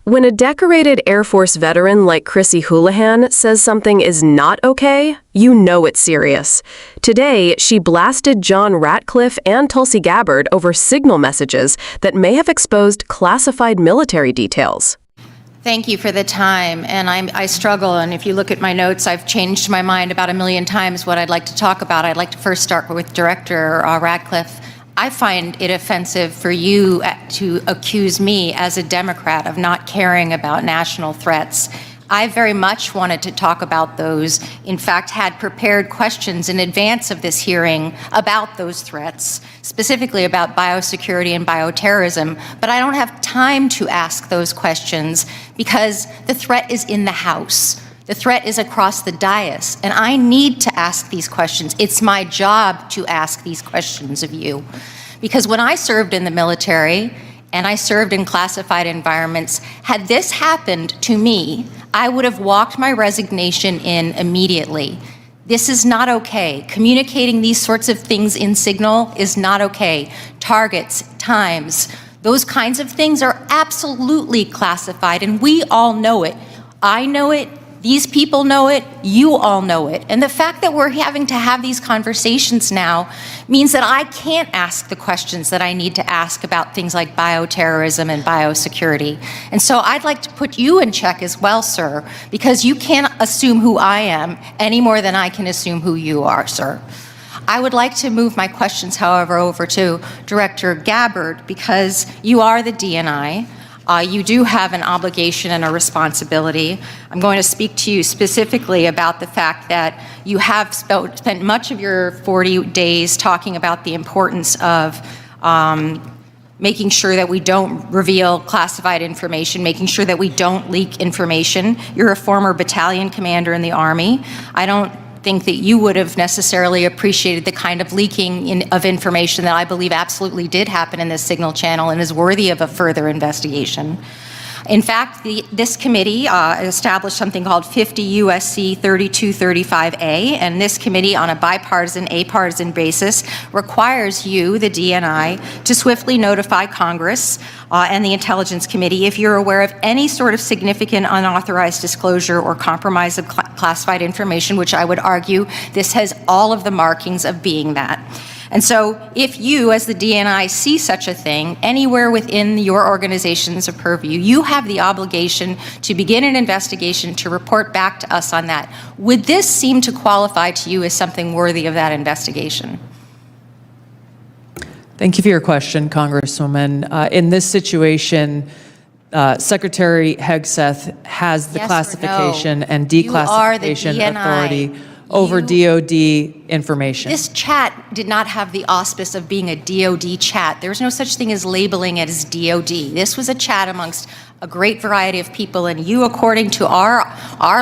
When a decorated Air Force veteran like Chrissy Houlahan says something is not okay, you know it's serious. Today, she blasted John Ratcliffe and Tulsi Gabbard over signal messages that may have exposed classified military details. Thank you for the time, and I struggle, and if you look at my notes, I've changed my mind about a million times what I'd like to talk about. I'd like to first start with Director Ratcliffe. I find it offensive for you to accuse me as a Democrat of not caring about national threats. I very much wanted to talk about those, in fact, had prepared questions in advance of this hearing about those threats, specifically about biosecurity and bioterrorism, but I don't have time to ask those questions because the threat is in the House. The threat is across the dais, and I need to ask these questions. It's my job to ask these questions of you. Because when I served in the military, and I served in classified environments, had this happened to me, I would have walked my resignation in immediately. This is not okay. Communicating these sorts of things in signal is not okay. Targets, times, those kinds of things are absolutely classified, and we all know it. I know it. These people know it, you all know it. And the fact that we're having to have these conversations now means that I can't ask the questions that I need to ask about things like bioterrorism and biosecurity. And so I'd like to put you in check as well, sir, because you can't assume who I am any more than I can assume who you are, sir. I would like to move my questions, however, over to Director Gabbard, because you are the DNI. You do have an obligation and a responsibility. I'm going to speak to you specifically about the fact that you have spent much of your 40 days talking about the importance of making sure that we don't reveal classified information, making sure that we don't leak information. You're a former battalion commander in the Army. I don't think that you would have necessarily appreciated the kind of leaking of information that I believe absolutely did happen in this signal channel and is worthy of a further investigation. In fact, this committee established something called 50 U.S.C. 3235A, and this committee, on a bipartisan, apartisan basis, requires you, the DNI, to swiftly notify Congress and the Intelligence Committee if you're aware of any sort of significant unauthorized disclosure or compromise of classified information, which I would argue this has all of the markings of being that. And so if you, as the DNI, see such a thing anywhere within your organization's purview, you have the obligation to begin an investigation to report back to us on that. Would this seem to qualify to you as something worthy of that investigation? Thank you for your question, Congresswoman. In this situation, Secretary Hegseth has the classification and declassification authority over DOD information. This chat did not have the auspice of being a DOD chat. There's no such thing as labeling it as DOD. This was a chat amongst a great variety of people, and you, according to our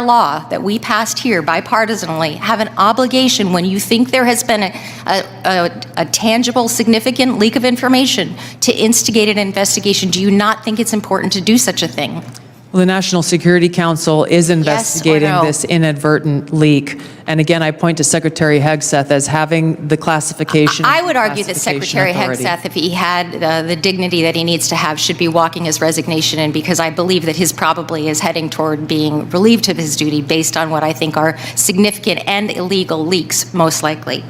law that we passed here bipartisanly, have an obligation when you think there has been a tangible, significant leak of information to instigate an investigation. Do you not think it's important to do such a thing? Well, the National Security Council is investigating this inadvertent leak. And again, I point to Secretary Hegseth as having the classification. I would argue that Secretary Hegseth, if he had the dignity that he needs to have, should be walking his resignation in, because I believe that his probably is heading toward being relieved of his duty based on what I think are significant and illegal leaks, most likely.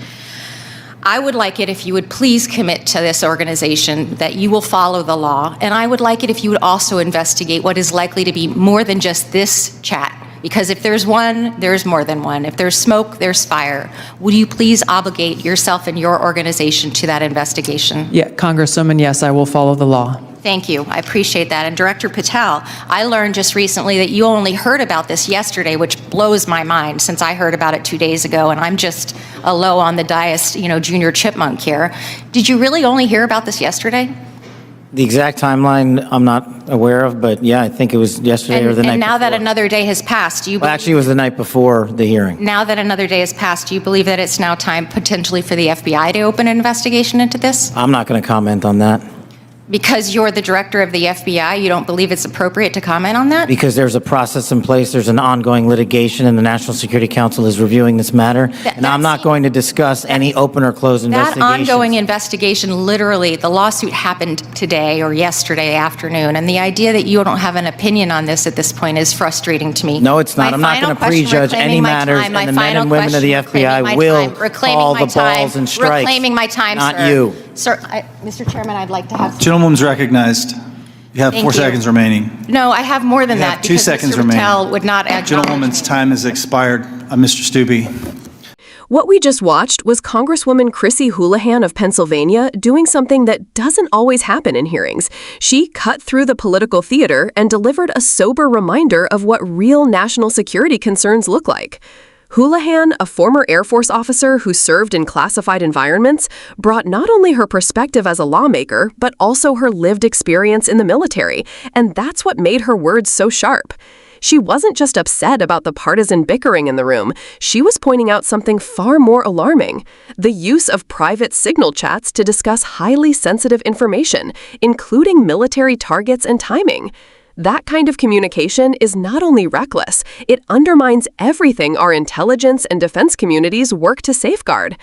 I would like it if you would please commit to this organization that you will follow the law, and I would like it if you would also investigate what is likely to be more than just this chat, because if there's one, there's more than one. If there's smoke, there's fire. Would you please obligate yourself and your organization to that investigation? Yeah, Congresswoman, yes, I will follow the law. Thank you. I appreciate that. And Director Patel, I learned just recently that you only heard about this yesterday, which blows my mind since I heard about it 2 days ago, and I'm just a low on the dais, junior chipmunk here. Did you really only hear about this yesterday? The exact timeline I'm not aware of, but yeah, I think it was yesterday or the night before. And now that another day has passed, do you believe... Well, actually, it was the night before the hearing. Now that another day has passed, do you believe that it's now time potentially for the FBI to open an investigation into this? I'm not going to comment on that. Because you're the director of the FBI, you don't believe it's appropriate to comment on that? Because there's a process in place, there's an ongoing litigation, and the National Security Council is reviewing this matter. And I'm not going to discuss any open or closed investigations. That ongoing investigation, literally, the lawsuit happened today or yesterday afternoon, and the idea that you don't have an opinion on this at this point is frustrating to me. No, it's not. I'm not going to prejudge any matters, and the men and women of the FBI will call the balls and strikes. Reclaiming my time, not sir. you. Sir, Mr. Chairman, I'd like to have... Gentlewoman's recognized. You have Thank 4 you. seconds remaining. No, I have more than You that. have 2 seconds Mr. remaining. Patel would not acknowledge... Gentlewoman's time has expired. Mr. Stubbe. What we just watched was Congresswoman Chrissy Houlahan of Pennsylvania doing something that doesn't always happen in hearings. She cut through the political theater and delivered a sober reminder of what real national security concerns look like. Houlahan, a former Air Force officer who served in classified environments, brought not only her perspective as a lawmaker, but also her lived experience in the military, and that's what made her words so sharp. She wasn't just upset about the partisan bickering in the room, she was pointing out something far more alarming: the use of private signal chats to discuss highly sensitive information, including military targets and timing. That kind of communication is not only reckless, it undermines everything our intelligence and defense communities work to safeguard.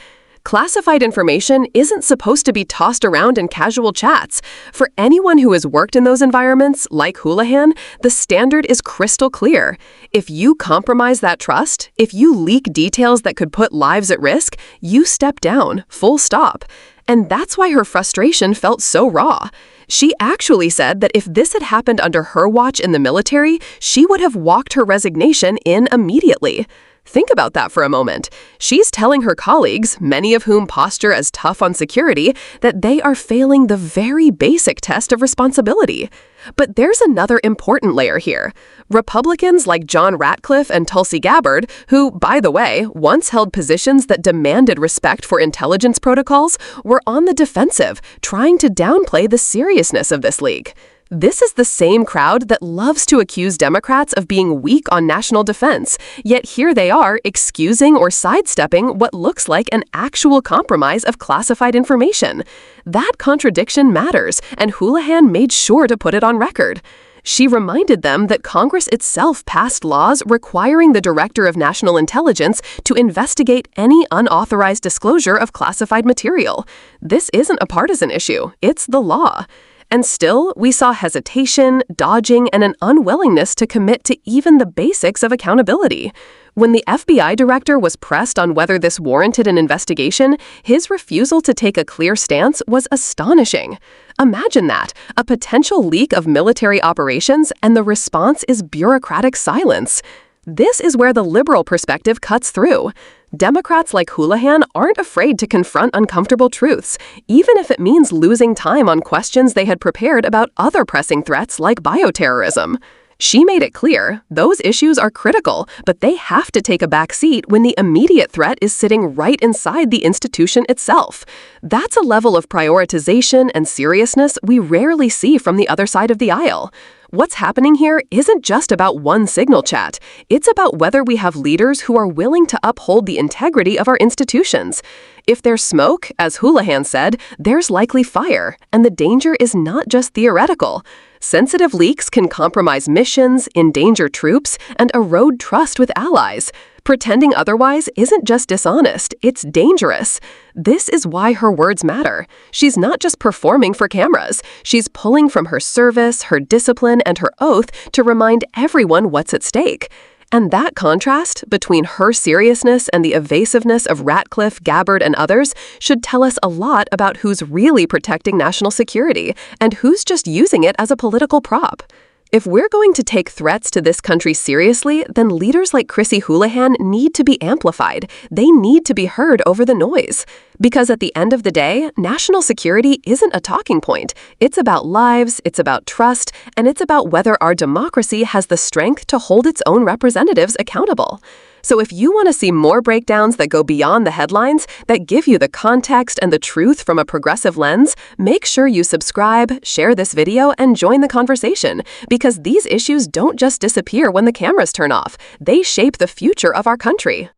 Classified information isn't supposed to be tossed around in casual chats. For anyone who has worked in those environments, like Houlahan, the standard is crystal clear. If you compromise that trust, if you leak details that could put lives at risk, you step down, full stop. And that's why her frustration felt so raw. She actually said that if this had happened under her watch in the military, she would have walked her resignation in immediately. Think about that for a moment. She's telling her colleagues, many of whom posture as tough on security, that they are failing the very basic test of responsibility. But there's another important layer here. Republicans like John Ratcliffe and Tulsi Gabbard, who, by the way, once held positions that demanded respect for intelligence protocols, were on the defensive, trying to downplay the seriousness of this leak. This is the same crowd that loves to accuse Democrats of being weak on national defense, yet here they are excusing or sidestepping what looks like an actual compromise of classified information. That contradiction matters, and Houlahan made sure to put it on record. She reminded them that Congress itself passed laws requiring the Director of National Intelligence to investigate any unauthorized disclosure of classified material. This isn't a partisan issue, it's the law. And still, we saw hesitation, dodging, and an unwillingness to commit to even the basics of accountability. When the FBI director was pressed on whether this warranted an investigation, his refusal to take a clear stance was astonishing. Imagine that, a potential leak of military operations, and the response is bureaucratic silence. This is where the liberal perspective cuts through. Democrats like Houlahan aren't afraid to confront uncomfortable truths, even if it means losing time on questions they had prepared about other pressing threats like bioterrorism. She made it clear those issues are critical, but they have to take a back seat when the immediate threat is sitting right inside the institution itself. That's a level of prioritization and seriousness we rarely see from the other side of the aisle. What's happening here isn't just about one signal chat. It's about whether we have leaders who are willing to uphold the integrity of our institutions. If there's smoke, as Houlahan said, there's likely fire, and the danger is not just theoretical. Sensitive leaks can compromise missions, endanger troops, and erode trust with allies. Pretending otherwise isn't just dishonest, it's dangerous. This is why her words matter. She's not just performing for cameras. She's pulling from her service, her discipline, and her oath to remind everyone what's at stake. And that contrast between her seriousness and the evasiveness of Ratcliffe, Gabbard, and others should tell us a lot about who's really protecting national security and who's just using it as a political prop. If we're going to take threats to this country seriously, then leaders like Chrissy Houlahan need to be amplified. They need to be heard over the noise. Because at the end of the day, national security isn't a talking point. It's about lives, it's about trust, and it's about whether our democracy has the strength to hold its own representatives accountable. So if you want to see more breakdowns that go beyond the headlines, that give you the context and the truth from a progressive lens, make sure you subscribe, share this video, and join the conversation. Because these issues don't just disappear when the cameras turn off. They shape the future of our country.